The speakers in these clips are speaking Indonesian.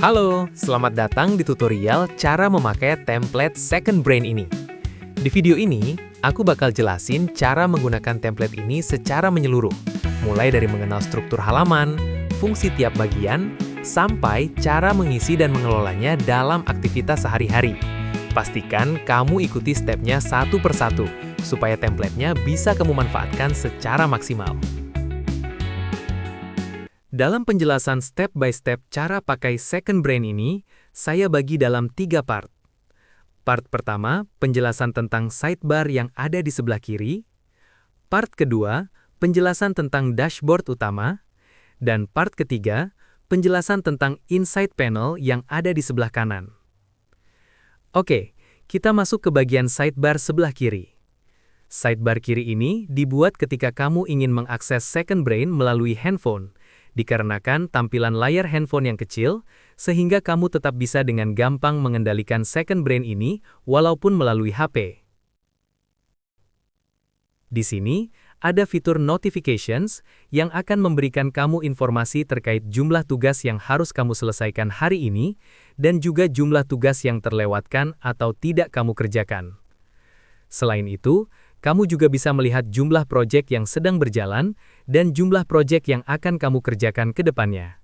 Halo, selamat datang di tutorial cara memakai template Second Brain ini. Di video ini, aku bakal jelasin cara menggunakan template ini secara menyeluruh, mulai dari mengenal struktur halaman, fungsi tiap bagian, sampai cara mengisi dan mengelolanya dalam aktivitas sehari-hari. Pastikan kamu ikuti stepnya satu persatu, supaya templatenya bisa kamu manfaatkan secara maksimal. Dalam penjelasan step by step cara pakai Second Brain ini, saya bagi dalam 3 part. Part pertama, penjelasan tentang sidebar yang ada di sebelah kiri. Part kedua, penjelasan tentang dashboard utama. Dan part ketiga, penjelasan tentang insight panel yang ada di sebelah kanan. Oke, kita masuk ke bagian sidebar sebelah kiri. Sidebar kiri ini dibuat ketika kamu ingin mengakses Second Brain melalui handphone, dikarenakan tampilan layar handphone yang kecil, sehingga kamu tetap bisa dengan gampang mengendalikan Second Brain ini walaupun melalui HP. Di sini, ada fitur Notifications yang akan memberikan kamu informasi terkait jumlah tugas yang harus kamu selesaikan hari ini, dan juga jumlah tugas yang terlewatkan atau tidak kamu kerjakan. Selain itu, kamu juga bisa melihat jumlah proyek yang sedang berjalan dan jumlah proyek yang akan kamu kerjakan ke depannya.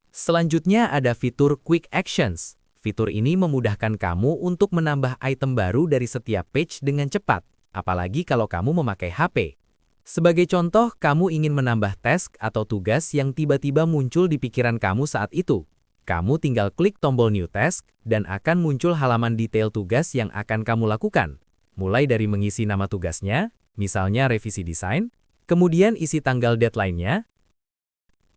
Selanjutnya ada fitur Quick Actions. Fitur ini memudahkan kamu untuk menambah item baru dari setiap page dengan cepat, apalagi kalau kamu memakai HP. Sebagai contoh, kamu ingin menambah task atau tugas yang tiba-tiba muncul di pikiran kamu saat itu. Kamu tinggal klik tombol New Task, dan akan muncul halaman detail tugas yang akan kamu lakukan. Mulai dari mengisi nama tugasnya, misalnya revisi desain, kemudian isi tanggal deadline-nya,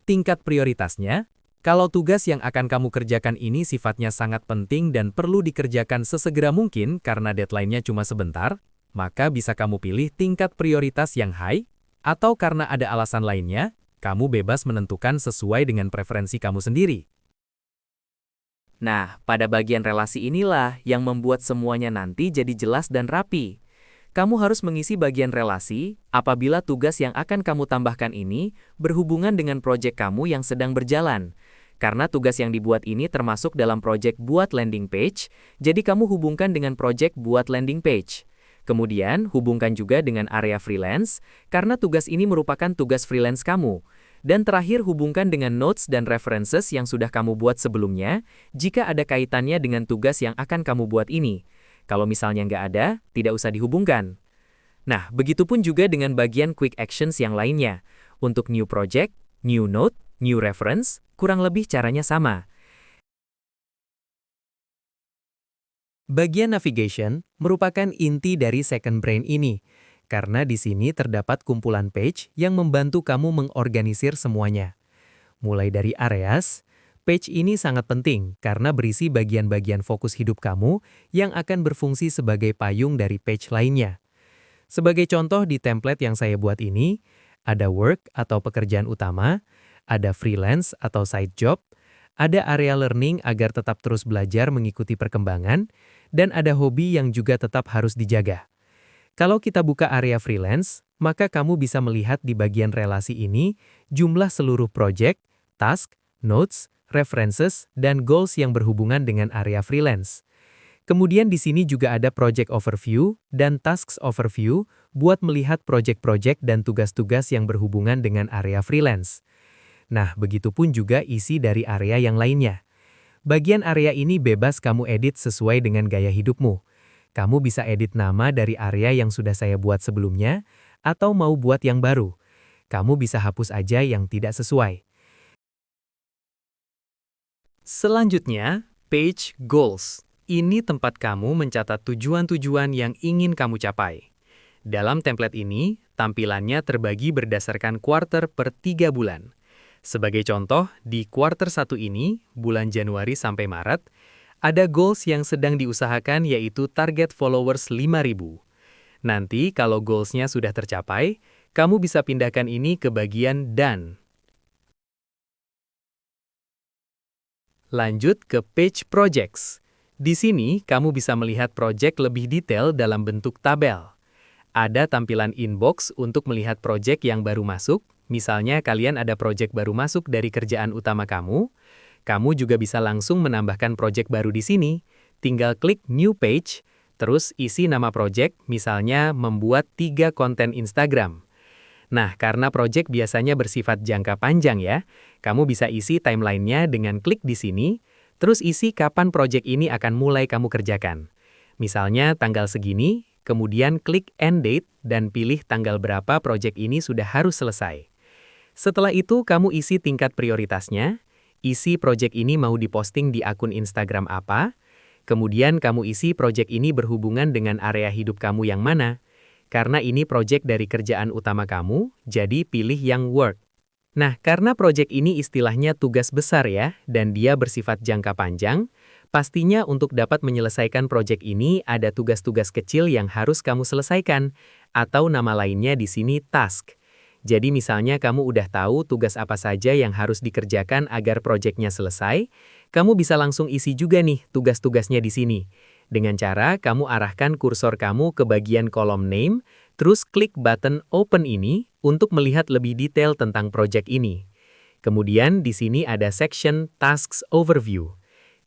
tingkat prioritasnya. Kalau tugas yang akan kamu kerjakan ini sifatnya sangat penting dan perlu dikerjakan sesegera mungkin karena deadline-nya cuma sebentar, maka bisa kamu pilih tingkat prioritas yang high, atau karena ada alasan lainnya, kamu bebas menentukan sesuai dengan preferensi kamu sendiri. Nah, pada bagian relasi inilah yang membuat semuanya nanti jadi jelas dan rapi. Kamu harus mengisi bagian relasi apabila tugas yang akan kamu tambahkan ini berhubungan dengan proyek kamu yang sedang berjalan. Karena tugas yang dibuat ini termasuk dalam proyek buat landing page, jadi kamu hubungkan dengan proyek buat landing page. Kemudian, hubungkan juga dengan area freelance, karena tugas ini merupakan tugas freelance kamu. Dan terakhir, hubungkan dengan notes dan references yang sudah kamu buat sebelumnya, jika ada kaitannya dengan tugas yang akan kamu buat ini. Kalau misalnya nggak ada, tidak usah dihubungkan. Nah, begitupun juga dengan bagian quick actions yang lainnya. Untuk new project, new note, new reference, kurang lebih caranya sama. Bagian navigation merupakan inti dari Second Brain ini, karena di sini terdapat kumpulan page yang membantu kamu mengorganisir semuanya. Mulai dari areas, page ini sangat penting karena berisi bagian-bagian fokus hidup kamu yang akan berfungsi sebagai payung dari page lainnya. Sebagai contoh di template yang saya buat ini, ada work atau pekerjaan utama, ada freelance atau side job, ada area learning agar tetap terus belajar mengikuti perkembangan, dan ada hobi yang juga tetap harus dijaga. Kalau kita buka area freelance, maka kamu bisa melihat di bagian relasi ini jumlah seluruh project, task, notes, references, dan goals yang berhubungan dengan area freelance. Kemudian di sini juga ada project overview dan tasks overview buat melihat project-project dan tugas-tugas yang berhubungan dengan area freelance. Nah, begitupun juga isi dari area yang lainnya. Bagian area ini bebas kamu edit sesuai dengan gaya hidupmu. Kamu bisa edit nama dari area yang sudah saya buat sebelumnya, atau mau buat yang baru. Kamu bisa hapus aja yang tidak sesuai. Selanjutnya, page goals. Ini tempat kamu mencatat tujuan-tujuan yang ingin kamu capai. Dalam template ini, tampilannya terbagi berdasarkan quarter per 3 bulan. Sebagai contoh, di quarter 1 ini, bulan Januari sampai Maret, ada goals yang sedang diusahakan yaitu target followers 5.000. Nanti kalau goals-nya sudah tercapai, kamu bisa pindahkan ini ke bagian Done. Lanjut ke page projects. Di sini, kamu bisa melihat project lebih detail dalam bentuk tabel. Ada tampilan inbox untuk melihat proyek yang baru masuk. Misalnya kalian ada proyek baru masuk dari kerjaan utama kamu juga bisa langsung menambahkan proyek baru di sini. Tinggal klik New Page, terus isi nama proyek, misalnya membuat 3 konten Instagram. Nah, karena proyek biasanya bersifat jangka panjang ya, kamu bisa isi timelinenya dengan klik di sini, terus isi kapan proyek ini akan mulai kamu kerjakan. Misalnya tanggal segini, kemudian klik End Date dan pilih tanggal berapa proyek ini sudah harus selesai. Setelah itu kamu isi tingkat prioritasnya, isi proyek ini mau diposting di akun Instagram apa, kemudian kamu isi proyek ini berhubungan dengan area hidup kamu yang mana. Karena ini proyek dari kerjaan utama kamu, jadi pilih yang work. Nah, karena proyek ini istilahnya tugas besar ya, dan dia bersifat jangka panjang, pastinya untuk dapat menyelesaikan proyek ini ada tugas-tugas kecil yang harus kamu selesaikan, atau nama lainnya di sini task. Jadi misalnya kamu udah tahu tugas apa saja yang harus dikerjakan agar proyeknya selesai, kamu bisa langsung isi juga nih tugas-tugasnya di sini. Dengan cara kamu arahkan kursor kamu ke bagian kolom name, terus klik button open ini untuk melihat lebih detail tentang proyek ini. Kemudian di sini ada section Tasks Overview.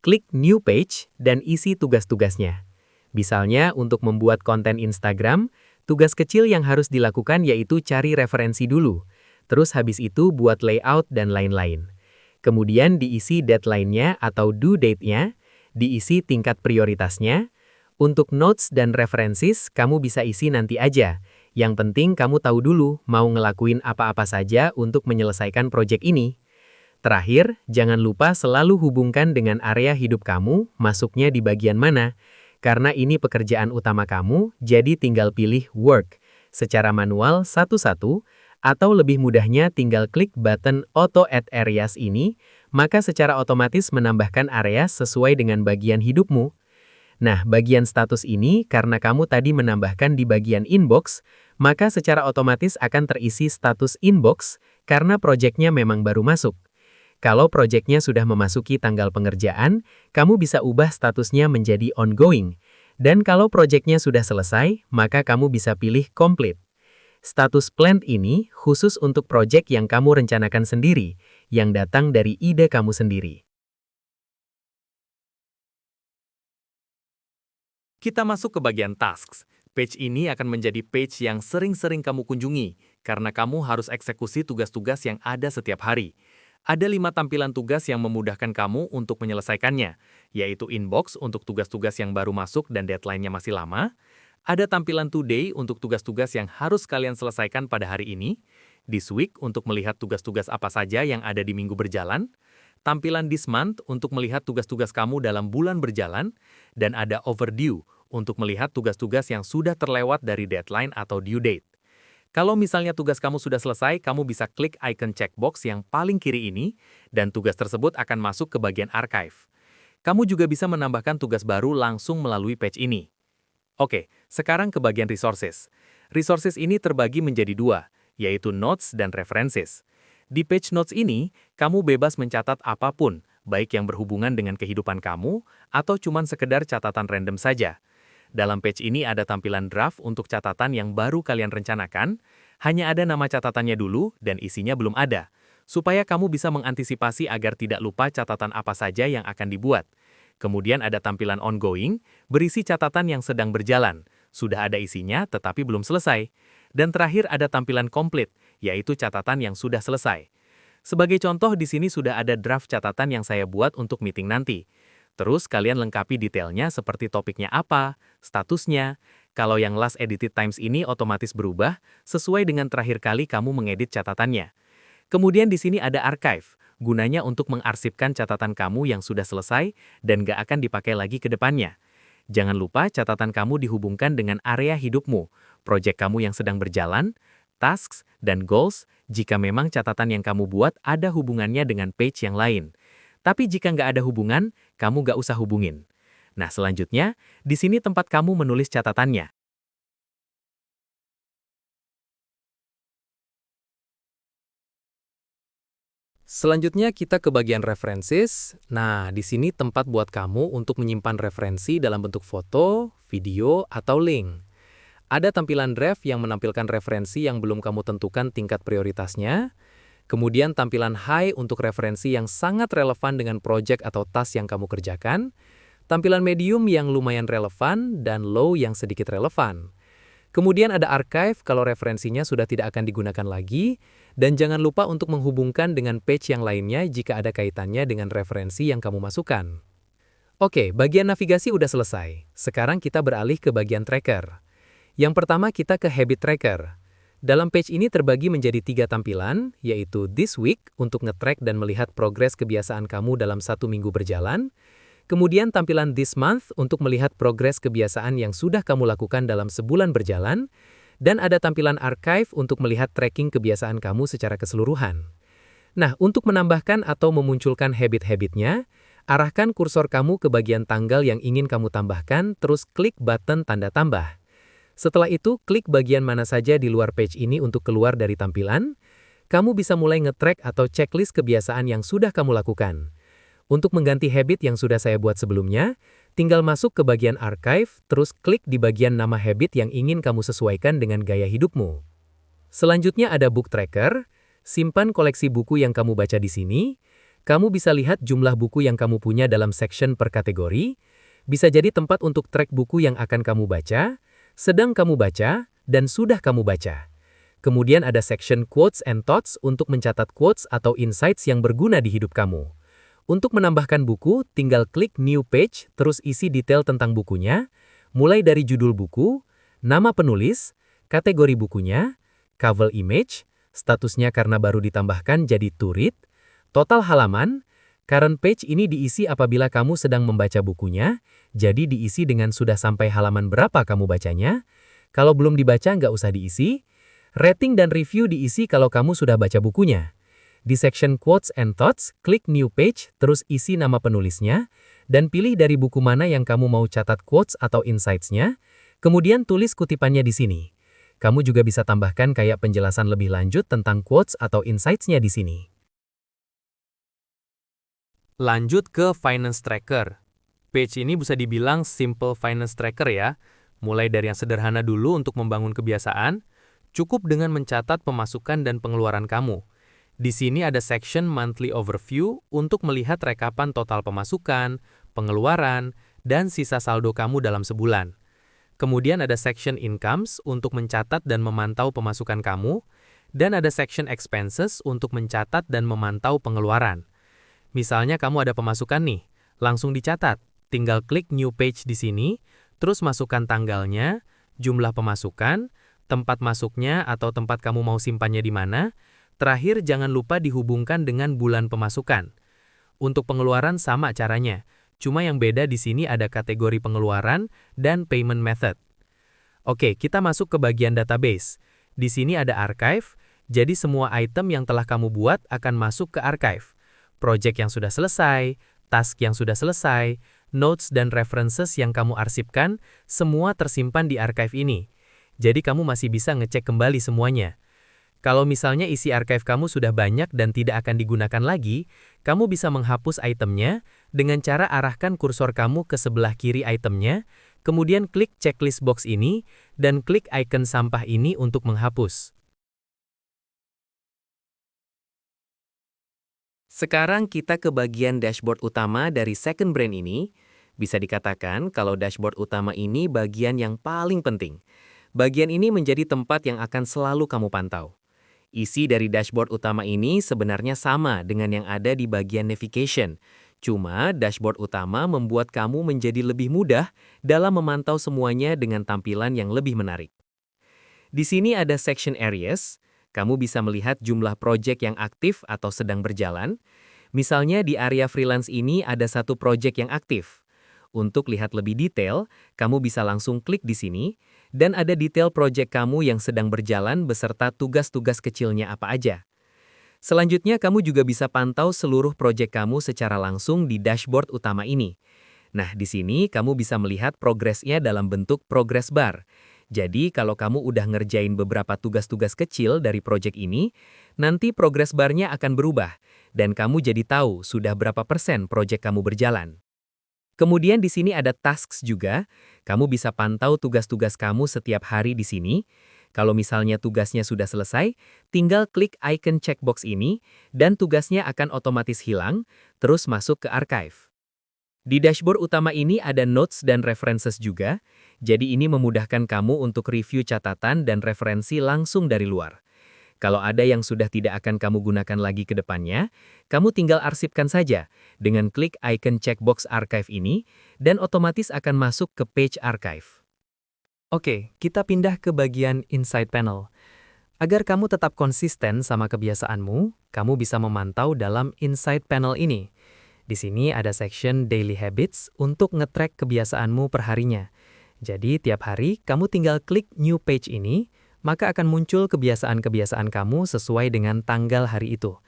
Klik New Page dan isi tugas-tugasnya. Misalnya untuk membuat konten Instagram, tugas kecil yang harus dilakukan yaitu cari referensi dulu. Terus habis itu buat layout dan lain-lain. Kemudian diisi deadline-nya atau due date-nya, diisi tingkat prioritasnya. Untuk notes dan references, kamu bisa isi nanti aja. Yang penting kamu tahu dulu mau ngelakuin apa-apa saja untuk menyelesaikan proyek ini. Terakhir, jangan lupa selalu hubungkan dengan area hidup kamu, masuknya di bagian mana. Karena ini pekerjaan utama kamu, jadi tinggal pilih work secara manual satu-satu, atau lebih mudahnya tinggal klik button Auto Add Areas ini, maka secara otomatis menambahkan area sesuai dengan bagian hidupmu. Nah, bagian status ini karena kamu tadi menambahkan di bagian inbox, maka secara otomatis akan terisi status inbox karena proyeknya memang baru masuk. Kalau proyeknya sudah memasuki tanggal pengerjaan, kamu bisa ubah statusnya menjadi ongoing. Dan kalau proyeknya sudah selesai, maka kamu bisa pilih complete. Status planned ini khusus untuk proyek yang kamu rencanakan sendiri, yang datang dari ide kamu sendiri. Kita masuk ke bagian tasks. Page ini akan menjadi page yang sering-sering kamu kunjungi, karena kamu harus eksekusi tugas-tugas yang ada setiap hari. Ada 5 tampilan tugas yang memudahkan kamu untuk menyelesaikannya, yaitu inbox untuk tugas-tugas yang baru masuk dan deadline-nya masih lama, ada tampilan today untuk tugas-tugas yang harus kalian selesaikan pada hari ini, this week untuk melihat tugas-tugas apa saja yang ada di minggu berjalan, tampilan this month untuk melihat tugas-tugas kamu dalam bulan berjalan, dan ada overdue untuk melihat tugas-tugas yang sudah terlewat dari deadline atau due date. Kalau misalnya tugas kamu sudah selesai, kamu bisa klik icon checkbox yang paling kiri ini, dan tugas tersebut akan masuk ke bagian archive. Kamu juga bisa menambahkan tugas baru langsung melalui page ini. Oke, sekarang ke bagian resources. Resources ini terbagi menjadi 2, yaitu notes dan references. Di page notes ini, kamu bebas mencatat apapun, baik yang berhubungan dengan kehidupan kamu, atau cuman sekedar catatan random saja. Dalam page ini ada tampilan draft untuk catatan yang baru kalian rencanakan, hanya ada nama catatannya dulu dan isinya belum ada, supaya kamu bisa mengantisipasi agar tidak lupa catatan apa saja yang akan dibuat. Kemudian ada tampilan ongoing, berisi catatan yang sedang berjalan, sudah ada isinya tetapi belum selesai. Dan terakhir ada tampilan complete, yaitu catatan yang sudah selesai. Sebagai contoh di sini sudah ada draft catatan yang saya buat untuk meeting nanti. Terus kalian lengkapi detailnya seperti topiknya apa, statusnya. Kalau yang last edited times ini otomatis berubah sesuai dengan terakhir kali kamu mengedit catatannya. Kemudian di sini ada archive, gunanya untuk mengarsipkan catatan kamu yang sudah selesai dan gak akan dipakai lagi ke depannya. Jangan lupa catatan kamu dihubungkan dengan area hidupmu, proyek kamu yang sedang berjalan, tasks, dan goals jika memang catatan yang kamu buat ada hubungannya dengan page yang lain. Tapi jika nggak ada hubungan, kamu nggak usah hubungin. Nah, selanjutnya, di sini tempat kamu menulis catatannya. Selanjutnya kita ke bagian references. Nah, di sini tempat buat kamu untuk menyimpan referensi dalam bentuk foto, video, atau link. Ada tampilan draft yang menampilkan referensi yang belum kamu tentukan tingkat prioritasnya. Kemudian tampilan high untuk referensi yang sangat relevan dengan project atau task yang kamu kerjakan. Tampilan medium yang lumayan relevan dan low yang sedikit relevan. Kemudian ada archive kalau referensinya sudah tidak akan digunakan lagi. Dan jangan lupa untuk menghubungkan dengan page yang lainnya jika ada kaitannya dengan referensi yang kamu masukkan. Oke, bagian navigasi udah selesai. Sekarang kita beralih ke bagian tracker. Yang pertama kita ke Habit Tracker. Dalam page ini terbagi menjadi 3 tampilan, yaitu This Week untuk nge-track dan melihat progres kebiasaan kamu dalam 1 minggu berjalan. Kemudian tampilan This Month untuk melihat progres kebiasaan yang sudah kamu lakukan dalam sebulan berjalan. Dan ada tampilan Archive untuk melihat tracking kebiasaan kamu secara keseluruhan. Nah, untuk menambahkan atau memunculkan habit-habitnya, arahkan kursor kamu ke bagian tanggal yang ingin kamu tambahkan, terus klik button tanda tambah. Setelah itu, klik bagian mana saja di luar page ini untuk keluar dari tampilan. Kamu bisa mulai nge-track atau checklist kebiasaan yang sudah kamu lakukan. Untuk mengganti habit yang sudah saya buat sebelumnya, tinggal masuk ke bagian archive, terus klik di bagian nama habit yang ingin kamu sesuaikan dengan gaya hidupmu. Selanjutnya ada Book Tracker, simpan koleksi buku yang kamu baca di sini. Kamu bisa lihat jumlah buku yang kamu punya dalam section per kategori. Bisa jadi tempat untuk track buku yang akan kamu baca, sedang kamu baca, dan sudah kamu baca. Kemudian ada section Quotes and Thoughts untuk mencatat quotes atau insights yang berguna di hidup kamu. Untuk menambahkan buku, tinggal klik New Page, terus isi detail tentang bukunya, mulai dari judul buku, nama penulis, kategori bukunya, cover image, statusnya karena baru ditambahkan jadi to read, total halaman. Current page ini diisi apabila kamu sedang membaca bukunya, jadi diisi dengan sudah sampai halaman berapa kamu bacanya. Kalau belum dibaca nggak usah diisi. Rating dan review diisi kalau kamu sudah baca bukunya. Di section Quotes and Thoughts, klik New Page, terus isi nama penulisnya, dan pilih dari buku mana yang kamu mau catat quotes atau insights-nya, kemudian tulis kutipannya di sini. Kamu juga bisa tambahkan kayak penjelasan lebih lanjut tentang quotes atau insights-nya di sini. Lanjut ke Finance Tracker. Page ini bisa dibilang simple finance tracker ya. Mulai dari yang sederhana dulu untuk membangun kebiasaan, cukup dengan mencatat pemasukan dan pengeluaran kamu. Di sini ada section Monthly Overview untuk melihat rekapan total pemasukan, pengeluaran, dan sisa saldo kamu dalam sebulan. Kemudian ada section Incomes untuk mencatat dan memantau pemasukan kamu, dan ada section Expenses untuk mencatat dan memantau pengeluaran. Misalnya kamu ada pemasukan nih, langsung dicatat. Tinggal klik New Page di sini, terus masukkan tanggalnya, jumlah pemasukan, tempat masuknya atau tempat kamu mau simpannya di mana. Terakhir, jangan lupa dihubungkan dengan bulan pemasukan. Untuk pengeluaran sama caranya, cuma yang beda di sini ada kategori pengeluaran dan payment method. Oke, kita masuk ke bagian database. Di sini ada archive, jadi semua item yang telah kamu buat akan masuk ke archive. Project yang sudah selesai, task yang sudah selesai, notes dan references yang kamu arsipkan, semua tersimpan di archive ini. Jadi kamu masih bisa ngecek kembali semuanya. Kalau misalnya isi archive kamu sudah banyak dan tidak akan digunakan lagi, kamu bisa menghapus itemnya dengan cara arahkan kursor kamu ke sebelah kiri itemnya, kemudian klik checklist box ini, dan klik icon sampah ini untuk menghapus. Sekarang kita ke bagian dashboard utama dari Second Brain ini. Bisa dikatakan kalau dashboard utama ini bagian yang paling penting. Bagian ini menjadi tempat yang akan selalu kamu pantau. Isi dari dashboard utama ini sebenarnya sama dengan yang ada di bagian navigation. Cuma dashboard utama membuat kamu menjadi lebih mudah dalam memantau semuanya dengan tampilan yang lebih menarik. Di sini ada section areas. Kamu bisa melihat jumlah project yang aktif atau sedang berjalan. Misalnya di area freelance ini ada satu project yang aktif. Untuk lihat lebih detail, kamu bisa langsung klik di sini, dan ada detail project kamu yang sedang berjalan beserta tugas-tugas kecilnya apa aja. Selanjutnya, kamu juga bisa pantau seluruh project kamu secara langsung di dashboard utama ini. Nah, di sini kamu bisa melihat progresnya dalam bentuk progress bar. Jadi, kalau kamu udah ngerjain beberapa tugas-tugas kecil dari project ini, nanti progress barnya akan berubah, dan kamu jadi tahu sudah berapa persen project kamu berjalan. Kemudian di sini ada tasks juga. Kamu bisa pantau tugas-tugas kamu setiap hari di sini. Kalau misalnya tugasnya sudah selesai, tinggal klik icon checkbox ini dan tugasnya akan otomatis hilang, terus masuk ke archive. Di dashboard utama ini ada notes dan references juga, jadi ini memudahkan kamu untuk review catatan dan referensi langsung dari luar. Kalau ada yang sudah tidak akan kamu gunakan lagi ke depannya, kamu tinggal arsipkan saja dengan klik icon checkbox archive ini dan otomatis akan masuk ke page archive. Oke, kita pindah ke bagian Insight Panel. Agar kamu tetap konsisten sama kebiasaanmu, kamu bisa memantau dalam Insight Panel ini. Di sini ada section Daily Habits untuk nge-track kebiasaanmu per harinya. Jadi, tiap hari kamu tinggal klik New Page ini, maka akan muncul kebiasaan-kebiasaan kamu sesuai dengan tanggal hari itu.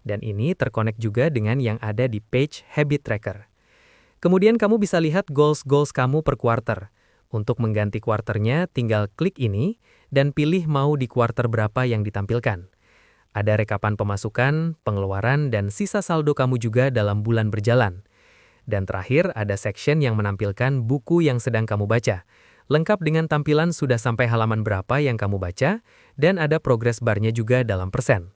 Dan ini terkonek juga dengan yang ada di page Habit Tracker. Kemudian kamu bisa lihat goals-goals kamu per quarter. Untuk mengganti kuarternya, tinggal klik ini dan pilih mau di kuarter berapa yang ditampilkan. Ada rekapan pemasukan, pengeluaran, dan sisa saldo kamu juga dalam bulan berjalan. Dan terakhir, ada section yang menampilkan buku yang sedang kamu baca. Lengkap dengan tampilan sudah sampai halaman berapa yang kamu baca, dan ada progress bar-nya juga dalam persen.